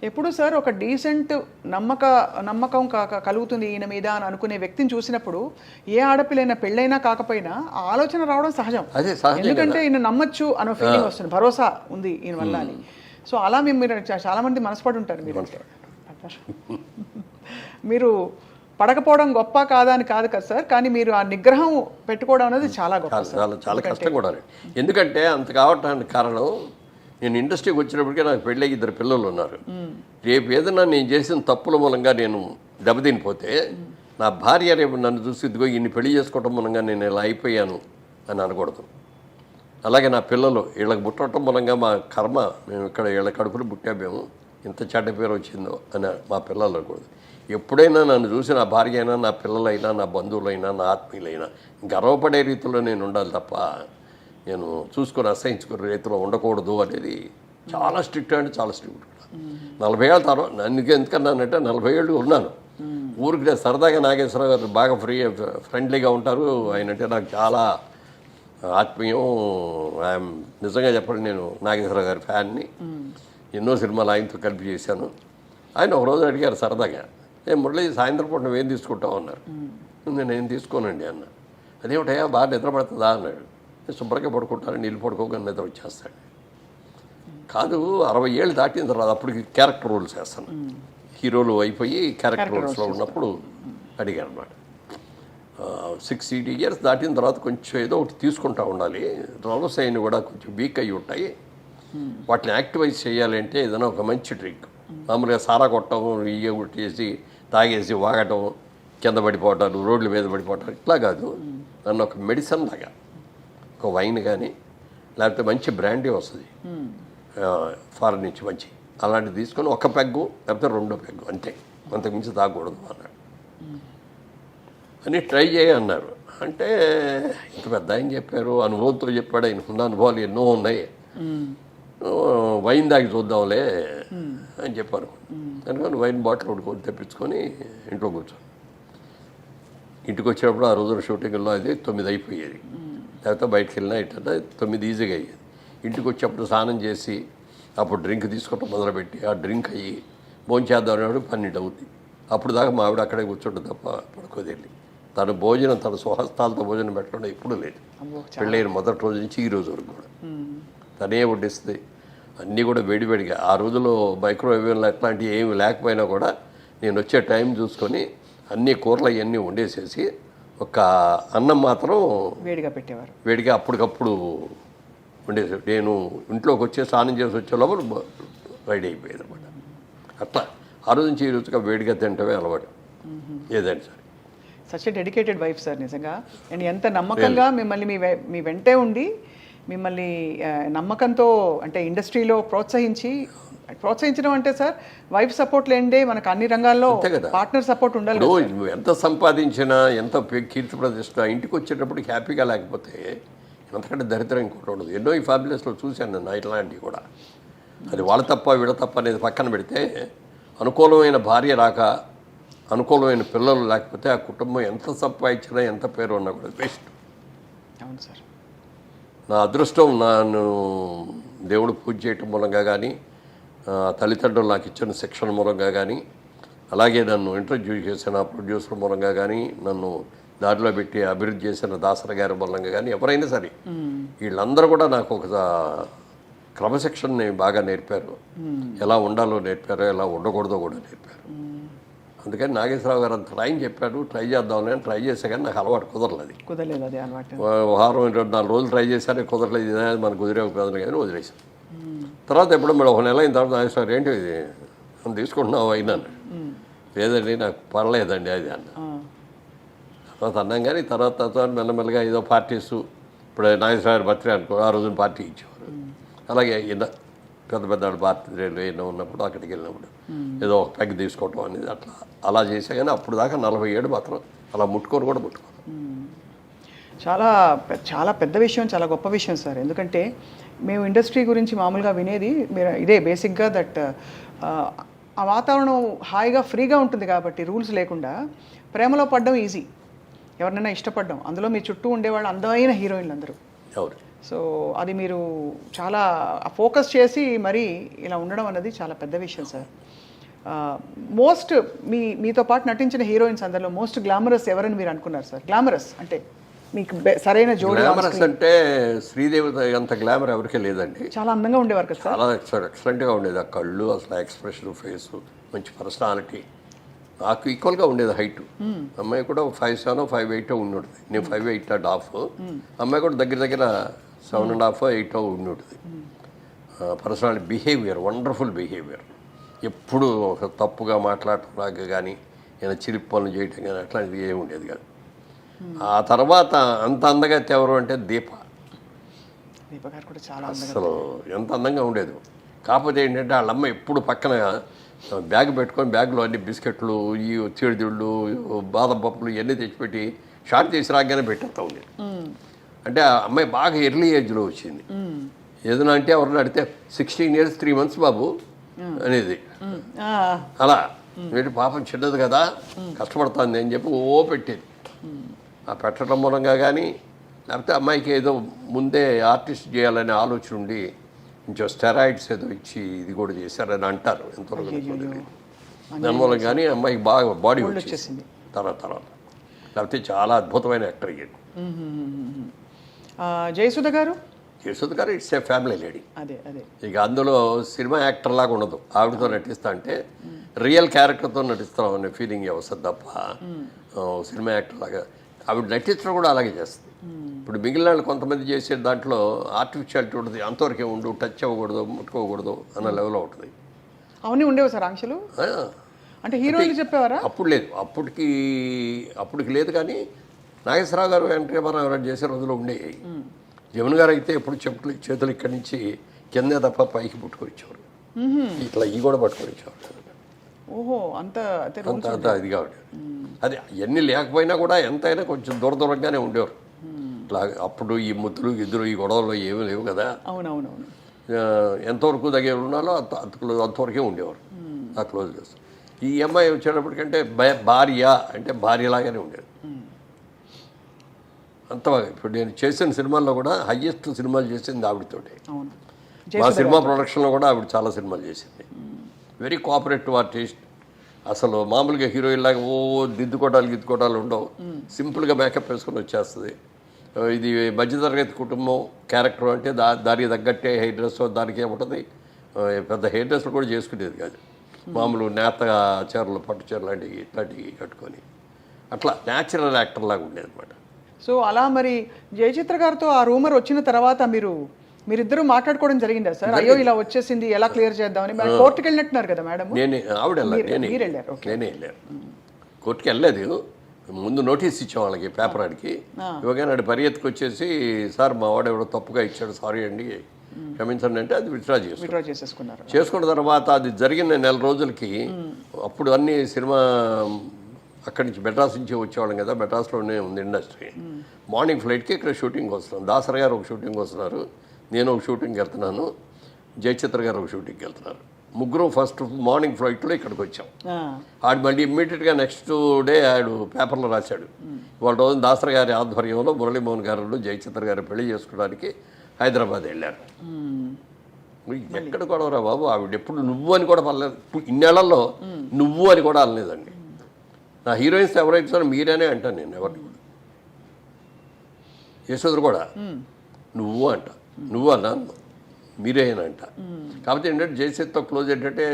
ఎప్పుడు సార్ ఒక డీసెంట్ నమ్మకం కలుగుతుంది ఈయన మీద అని అనుకునే వ్యక్తిని చూసినప్పుడు ఏ ఆడపిల్లైనా పెళ్ళైనా కాకపోయినా ఆ ఆలోచన రావడం సహజం. అదే సహజం, ఎందుకంటే ఈయన నమ్మచ్చు అనే ఫీలింగ్ వస్తుంది, భరోసా ఉంది ఈయన వల్ల అని. సో అలా మీరు చాలా మంది మనసుపడి ఉంటారు మీరు. మీరు పడకపోవడం గొప్ప కాదా అని కాదు కదా సార్, కానీ మీరు ఆ నిగ్రహం పెట్టుకోవడం అనేది చాలా గొప్ప. చాలా కష్టం కూడా. ఎందుకంటే అంత కావటానికి కారణం, నేను ఇండస్ట్రీకి వచ్చినప్పటికీ నాకు పెళ్ళి 2 పిల్లలు ఉన్నారు. రేపు ఏదైనా నేను చేసిన తప్పుల మూలంగా నేను దెబ్బతినిపోతే నా భార్య రేపు నన్ను చూసి ఇదిగో ఇన్ని పెళ్లి చేసుకోవటం మూలంగా నేను ఇలా అయిపోయాను అని అనకూడదు. అలాగే నా పిల్లలు వీళ్ళకి పుట్టడం మూలంగా మా కర్మ, మేము ఇక్కడ వీళ్ళ కడుపులు పుట్టామేమో ఇంత చెడ్డ పేరు వచ్చిందో అని మా పిల్లలు అనకూడదు. ఎప్పుడైనా నన్ను చూసి నా భార్య అయినా, నా పిల్లలైనా, నా బంధువులైనా, నా ఆత్మీయులైనా గర్వపడే రీతిలో నేను ఉండాలి తప్ప నేను చూసుకొని అసహించుకునే రీతిలో ఉండకూడదు అనేది చాలా స్ట్రిక్ట్, అంటే చాలా స్ట్రిక్ట్. 40 ఏళ్ళ తర్వాత నన్ను ఎందుకన్నానంటే 40 ఏళ్ళు ఉన్నాను ఊరికి. నేను సరదాగా నాగేశ్వరరావు గారు బాగా ఫ్రెండ్లీగా ఉంటారు. ఆయన అంటే నాకు చాలా ఆత్మీయం. ఐఎమ్ నిజంగా చెప్పండి, నేను నాగేశ్వరరావు గారి ఫ్యాన్ని. ఎన్నో సినిమాలు ఆయనతో కలిపి చేశాను. ఆయన ఒకరోజు అడిగారు సరదాగా, మురళి సాయంత్రం పూట నువ్వేం తీసుకుంటావు అన్నారు. నేను తీసుకోనండి అన్న. అదేమిటయా బాగా నిద్ర పడుతుందా అన్నాడు. నేను శుభ్రంగా పడుకుంటాను, నీళ్ళు పడుకోగానే నిద్ర వచ్చేస్తాడు. కాదు 60 ఏళ్ళు దాటిన తర్వాత అప్పటికి క్యారెక్టర్ రోల్స్ వేస్తాను. హీరోలు అయిపోయి క్యారెక్టర్ రోల్స్లో ఉన్నప్పుడు అడిగాను అనమాట. 60 ఇయర్స్ దాటిన తర్వాత కొంచెం ఏదో ఒకటి తీసుకుంటూ ఉండాలి. రోల్స్ అయిన కూడా కొంచెం వీక్ అయ్యి ఉంటాయి. వాటిని యాక్టివైజ్ చేయాలంటే ఏదైనా ఒక మంచి డ్రింక్, మామూలుగా సారా కొట్టడం, ఇయ్య కొట్టేసి తాగేసి వాగటం, కింద పడిపోవటాలు, రోడ్ల మీద పడిపోవటాలు ఇట్లా కాదు. నన్ను ఒక మెడిసిన్ లాగా ఒక వైన్ కానీ లేకపోతే మంచి బ్రాండీ వస్తుంది ఫారెన్ నుంచి మంచి, అలాంటివి తీసుకొని 1 పెగ్గు లేకపోతే 2 పెగ్గు అంతే, అంతకుమించి తాగకూడదు అన్నాడు. అని ట్రై చేయన్నారు. అంటే ఇంత పెద్ద ఆయన చెప్పారు, అనుభవంతో చెప్పాడు. ఆయనకున్న అనుభవాలు ఎన్నో ఉన్నాయి. వైన్ దాగి చూద్దాంలే అని చెప్పారు. అందుకని వైన్ బాటిల్ కొడుకొని తెప్పించుకొని ఇంట్లో కూర్చొని, ఇంటికి వచ్చినప్పుడు ఆ రోజున షూటింగ్లో అది 9 అయిపోయేది. లేకపోతే బయటకు వెళ్ళినా ఇట్లా 9 ఈజీగా అయ్యేది. ఇంటికి వచ్చేప్పుడు స్నానం చేసి అప్పుడు డ్రింక్ తీసుకోవటం మొదలుపెట్టి ఆ డ్రింక్ అయ్యి భోంచేద్దాం అనేవాడు 12 అవుతుంది. అప్పుడు దాకా మా ఆవిడ అక్కడే కూర్చోండి తప్ప పడుకోదేళ్ళి. తను భోజనం, తన స్వహస్తాలతో భోజనం పెట్టడం ఎప్పుడూ లేదు. పెళ్ళైన మొదటి రోజు నుంచి ఈ రోజు వరకు కూడా తనే వడ్డిస్తుంది. అన్నీ కూడా వేడివేడిగా. ఆ రోజుల్లో మైక్రోవేవ్లు అట్లాంటివి ఏమి లేకపోయినా కూడా నేను వచ్చే టైం చూసుకొని అన్ని కూరలు అవన్నీ వండేసేసి ఒక అన్నం మాత్రం వేడిగా పెట్టేవారు. వేడిగా అప్పటికప్పుడు వండేసి నేను ఇంట్లోకి వచ్చే స్నానం చేసి వచ్చే లోపల రెడీ అయిపోయేది అనమాట. అట్లా ఆ రోజు నుంచి ఈ రోజుగా వేడిగా తింటమే అలవాటు ఏదైనా సరే. Such a dedicated wife sir నిజంగా. అండ్ ఎంత నమ్మకంగా మిమ్మల్ని మీ వెంటే ఉండి మిమ్మల్ని నమ్మకంతో అంటే ఇండస్ట్రీలో ప్రోత్సహించడం అంటే సార్ వైఫ్ సపోర్ట్ లేండే మనకు అన్ని రంగాల్లో పార్ట్నర్ సపోర్ట్ ఉండాలి. నువ్వు ఎంత సంపాదించినా, ఎంత కీర్తి ప్రతిష్ట, ఇంటికి వచ్చేటప్పుడు హ్యాపీగా లేకపోతే ఎంతకంటే దరిద్రం ఇంకోటి ఉండదు. ఎన్నో ఈ ఫ్యామిలీస్లో చూశాను నేను ఇట్లాంటివి కూడా. అది వాళ్ళ తప్ప వీళ్ళ తప్ప అనేది పక్కన పెడితే, అనుకూలమైన భార్య రాక, అనుకూలమైన పిల్లలు లేకపోతే ఆ కుటుంబం ఎంత సంపాదించినా, ఎంత పేరు ఉన్నా కూడా వేస్ట్. అవును సార్. నా అదృష్టం నన్ను దేవుడు పూజ చేయటం మూలంగా కానీ, తల్లిదండ్రులు నాకు ఇచ్చిన శిక్షణ మూలంగా కానీ, అలాగే నన్ను ఇంట్రడ్యూస్ చేసిన ప్రొడ్యూసర్ మూలంగా కానీ, నన్ను దారిలో పెట్టి అభివృద్ధి చేసిన దాసర గారి మూలంగా కానీ, ఎవరైనా సరే వీళ్ళందరూ కూడా నాకు ఒక క్రమశిక్షణని బాగా నేర్పారు. ఎలా ఉండాలో నేర్పారు, ఎలా ఉండకూడదో కూడా నేర్పారు. అందుకని నాగేశ్వరరావు గారు అంత టైం చెప్పాడు, ట్రై చేద్దామని ట్రై చేసా కానీ నాకు అలవాటు కుదరలేదు. అది అలవాటు వారం 2-4 రోజులు ట్రై చేశాను, కుదరలేదు. ఇది మనకు కుదిరే కుదరదు కానీ వదిలేసాను. తర్వాత ఎప్పుడు మేడం 1 నెల అయిన తర్వాత నాగేశ్వరరావు ఏంటి ఇది మనం తీసుకుంటున్నావు అయినాను. లేదండి నాకు పర్లేదండి అది అన్న. తర్వాత అన్నాం కానీ తర్వాత మెల్లమెల్లగా ఏదో పార్టీస్, ఇప్పుడు నాగేశ్వరరావు బర్త్డే అనుకో, ఆ రోజున పార్టీ ఇచ్చేవారు. అలాగే పెద్ద పెద్ద బర్త్డేలు ఏదో ఉన్నప్పుడు అక్కడికి వెళ్ళినప్పుడు ఏదో ఒక పెగ్ తీసుకోవటం అనేది అలా చేసా. కానీ అప్పుడు దాకా 47 మాత్రం అలా ముట్టుకొని కూడా ముట్టుకోను. చాలా చాలా పెద్ద విషయం, చాలా గొప్ప విషయం సార్. ఎందుకంటే మేము ఇండస్ట్రీ గురించి మామూలుగా వినేది ఇదే బేసిక్గా దట్ ఆ వాతావరణం హాయిగా ఫ్రీగా ఉంటుంది కాబట్టి రూల్స్ లేకుండా ప్రేమలో పడడం ఈజీ, ఎవరినైనా ఇష్టపడడం. అందులో మీ చుట్టూ ఉండేవాళ్ళు అందమైన హీరోయిన్లు అందరూ. సో అది మీరు చాలా ఫోకస్ చేసి మరి ఇలా ఉండడం అన్నది చాలా పెద్ద విషయం సార్. మోస్ట్ మీతో పాటు నటించిన హీరోయిన్స్ అందరిలో మోస్ట్ గ్లామరస్ ఎవరని మీరు అనుకున్నారు సార్? గ్లామరస్ అంటే మీకు సరైన జోడి గ్లామరస్ అంటే శ్రీదేవి అంత గ్లామర్ ఎవరికీ లేదండి. చాలా అందంగా ఉండేవారు కదా సార్. చాలా ఎక్సలెంట్గా ఉండేది. ఆ కళ్ళు, అసలు ఎక్స్ప్రెషన్, ఫేసు, మంచి పర్సనాలిటీ. నాకు ఈక్వల్గా ఉండేది హైట్. అమ్మాయి కూడా 5'7", 5'8" ఉండి ఉంటుంది. నేను 5'8.5". అమ్మాయి కూడా దగ్గర దగ్గర 7.5, 8 ఉండి ఉంటుంది. Personality, behaviour, wonderful behaviour. ఎప్పుడు ఒక తప్పుగా మాట్లాడటం కానీ ఏదైనా చిలిపి పనులు చేయటం కానీ అట్లాంటిది ఏమి ఉండేది కాదు. ఆ తర్వాత అంత అందగత్తి ఎవరు అంటే దీప. దీప గారు కూడా చాలా అసలు ఎంత అందంగా ఉండేది. కాకపోతే ఏంటంటే వాళ్ళ అమ్మ ఎప్పుడు పక్కన బ్యాగ్ పెట్టుకొని బ్యాగ్లో అన్ని బిస్కెట్లు, ఈ చీడిదిళ్ళు, బాదం పప్పులు ఇవన్నీ తెచ్చిపెట్టి షార్ట్ చేసి రాగానే పెట్టేస్తా ఉండేది. అంటే ఆ అమ్మాయి బాగా ఎర్లీ ఏజ్లో వచ్చింది. ఏదైనా అంటే ఎవరిని అడిగితే 16 years 3 months బాబు అనేది. అలా వీటి పాపం చిన్నది కదా, కష్టపడుతుంది అని చెప్పి పెట్టేది. ఆ పెట్టడం మూలంగా కానీ లేకపోతే అమ్మాయికి ఏదో ముందే ఆర్టిస్ట్ చేయాలనే ఆలోచన ఉండి కొంచెం స్టెరాయిడ్స్ ఏదో ఇచ్చి ఇది కూడా చేశారని అంటారు. ఎంతవరకు దానిమూలం కానీ అమ్మాయికి బాగా బాడీ వచ్చేసింది తర్వాత. లేకపోతే చాలా అద్భుతమైన యాక్టర్ అయ్యాడు. జయసుధ గారు ఇట్స్ ఏ ఫ్యామిలీ లేడీ. అదే ఇక అందులో సినిమా యాక్టర్ లాగా ఉండదు. ఆవిడతో నటిస్తా అంటే రియల్ క్యారెక్టర్తో నటిస్తాం అనే ఫీలింగ్ వస్తుంది తప్ప సినిమా యాక్టర్ లాగా ఆవిడ నటించడం కూడా అలాగే చేస్తుంది. ఇప్పుడు మిగిలిన వాళ్ళు కొంతమంది చేసే దాంట్లో ఆర్టిఫిషియాలిటీ ఉంటుంది. అంతవరకే ఉండు, టచ్ అవ్వకూడదు, ముట్టుకోకూడదు అన్న లెవెల్లో ఉంటుంది. అవన్నీ ఉండేవి సార్ ఆంక్షలు. అంటే హీరోయిన్లు చెప్పేవారా? అప్పుడు లేదు, అప్పటికి లేదు. కానీ నాగేశ్వరరావు గారు, ఎన్టీ రామారావు గారు చేసే రోజులు ఉండేవి. జమున గారు అయితే ఎప్పుడు చేతులు ఇక్కడి నుంచి కిందే తప్ప పైకి పుట్టుకొచ్చేవారు. ఇట్లా ఈ కూడా పట్టుకొచ్చేవారు. ఓహో, అంత ఇదిగా ఉండేది. అది అవన్నీ లేకపోయినా కూడా ఎంతైనా కొంచెం దూరంగానే ఉండేవారు. ఇట్లా అప్పుడు ఈ ముద్దులు గిద్దులు ఈ గొడవలు ఏమీ లేవు కదా. అవునవునవును. ఎంతవరకు దగ్గర ఉన్నాలో అంతవరకే ఉండేవారు. ఆ క్లోజ్ చేస్తారు. ఈ అమ్మాయి వచ్చేటప్పటికంటే భార్య అంటే భార్యలాగానే ఉండేది. అంత బాగా. ఇప్పుడు నేను చేసిన సినిమాల్లో కూడా హయ్యెస్ట్ సినిమాలు చేసింది ఆవిడతోటి. మా సినిమా ప్రొడక్షన్లో కూడా ఆవిడ చాలా సినిమాలు చేసింది. Very cooperative artist. అసలు మామూలుగా హీరోయిన్ లాగా గిద్దుకోటాలు ఉండవు. సింపుల్గా మేకప్ వేసుకొని వచ్చేస్తుంది. ఇది మధ్యతరగతి కుటుంబం క్యారెక్టర్ అంటే దానికి తగ్గట్టే హెయిర్ డ్రెస్ దానికే ఉంటుంది. పెద్ద హెయిర్ డ్రెస్లు కూడా చేసుకునేది కాదు. మామూలు నేత చీరలు, పట్టు చీరలు లాంటివి ఇట్లాంటివి కట్టుకొని అట్లా న్యాచురల్ యాక్టర్ లాగా ఉండేది అనమాట. సో అలా మరి జయచిత్ర గారితో ఆ రూమర్ వచ్చిన తర్వాత మీరిద్దరూ మాట్లాడుకోవడం జరిగిందా సార్? అయ్యో ఇలా వచ్చేసింది, ఎలా క్లియర్ చేద్దామని. కోర్టుకి వెళ్ళినట్టున్నారు కదా మేడం? నేనే వెళ్ళాను. కోర్టుకి వెళ్ళలేదు. ముందు నోటీస్ ఇచ్చాం వాళ్ళకి, పేపర్ ఆడికి. ఇవ్వగానే పరిగెత్తుకు వచ్చేసి, సార్ మా వాడు ఎవడో తప్పుగా ఇచ్చాడు, సారీ అండి క్షమించండి అంటే అది విత్డ్రా చేసుకున్నారు. చేసుకున్న తర్వాత అది జరిగిన 4 రోజులకి అప్పుడు అన్ని సినిమా అక్కడి నుంచి మెడ్రాస్ నుంచి వచ్చేవాళ్ళం కదా. మెడ్రాస్లోనే ఉంది ఇండస్ట్రీ. మార్నింగ్ ఫ్లైట్కి ఇక్కడ షూటింగ్కి వస్తున్నాం. దాసరి గారు ఒక షూటింగ్ వస్తున్నారు, నేను ఒక షూటింగ్కి వెళ్తున్నాను, జయచిత్ర గారు ఒక షూటింగ్కి వెళ్తున్నారు. ముగ్గురు ఫస్ట్ మార్నింగ్ ఫ్లైట్లో ఇక్కడికి వచ్చాం. ఆడు మళ్ళీ ఇమ్మీడియట్గా నెక్స్ట్ డే ఆడు పేపర్లో రాశాడు, వాళ్ళ రోజు దాసరి గారి ఆధ్వర్యంలో మురళీమోహన్ గారు జయచిత్ర గారు పెళ్లి చేసుకోవడానికి హైదరాబాద్ వెళ్ళారు. ఎక్కడ గొడవరా బాబు, ఆవిడ ఎప్పుడు నువ్వు అని కూడా పర్లేదు. ఇన్నేళ్లలో నువ్వు అని కూడా అనలేదండి. నా హీరోయిన్స్ ఎవరైతే మీరేనే అంటాను నేను, ఎవరిని కూడా. యశోదరు కూడా నువ్వు అంట, నువ్వు అన్నా మీరేనంట. కాబట్టి ఏంటంటే జయసేత్తో క్లోజ్ ఏంటంటే